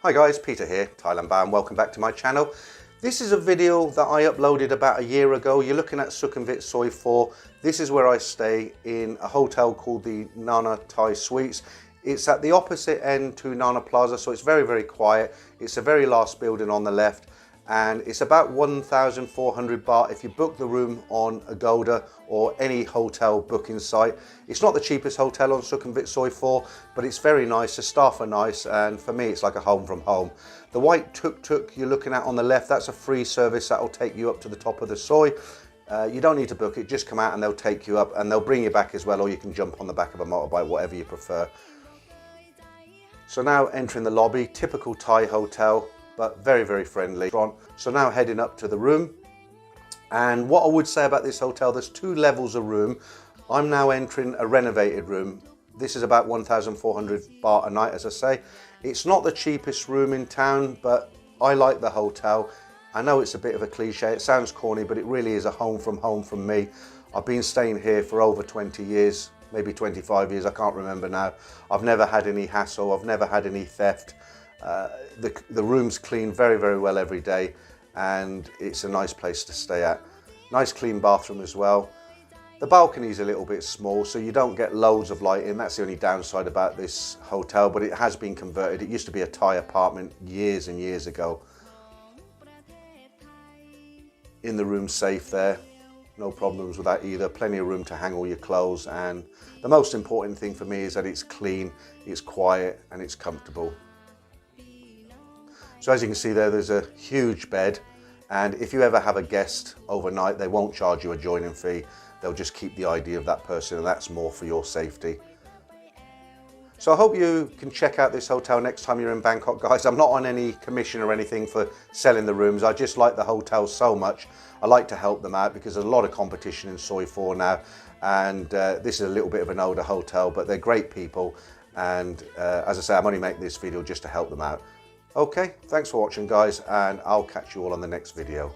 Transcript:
Hi guys, Peter here, Thailand bound. Welcome back to my channel. This is a video that I uploaded about a year ago. You're looking at Sukhumvit Soi 4. This is where I stay in a hotel called the Nana Thai Suites. It's at the opposite end to Nana Plaza, so it's very, very quiet. It's the very last building on the left, and it's about 1,400 baht if you book the room on Agoda or any hotel booking site. It's not the cheapest hotel on Sukhumvit Soi 4, but it's very nice. The staff are nice, and for me it's like a home from home. The white tuk-tuk you're looking at on the left, that's a free service that will take you up to the top of the Soi. You don't need to book it, just come out and they'll take you up, and they'll bring you back as well, or you can jump on the back of a motorbike, whatever you prefer. So now entering the lobby, typical Thai hotel, but very, very friendly. So now heading up to the room. And what I would say about this hotel, there's two levels of room. I'm now entering a renovated room. This is about 1,400 baht a night, as I say. It's not the cheapest room in town, but I like the hotel. I know it's a bit of a cliche, it sounds corny, but it really is a home from me. I've been staying here for over 20 years, maybe 25 years, I can't remember now. I've never had any hassle, I've never had any theft. The room's clean very, very well every day, and it's a nice place to stay at. Nice clean bathroom as well. The balcony's a little bit small, so you don't get loads of light in. That's the only downside about this hotel, but it has been converted. It used to be a Thai apartment years and years ago. In the room safe there. No problems with that either. Plenty of room to hang all your clothes, and the most important thing for me is that it's clean, it's quiet, and it's comfortable. So as you can see there's a huge bed, and if you ever have a guest overnight, they won't charge you a joining fee. They'll just keep the ID of that person, and that's more for your safety. So I hope you can check out this hotel next time you're in Bangkok, guys. I'm not on any commission or anything for selling the rooms. I just like the hotel so much. I like to help them out because there's a lot of competition in Soi 4 now. And this is a little bit of an older hotel, but they're great people. And as I say, I'm only making this video just to help them out. Okay, thanks for watching, guys, and I'll catch you all on the next video.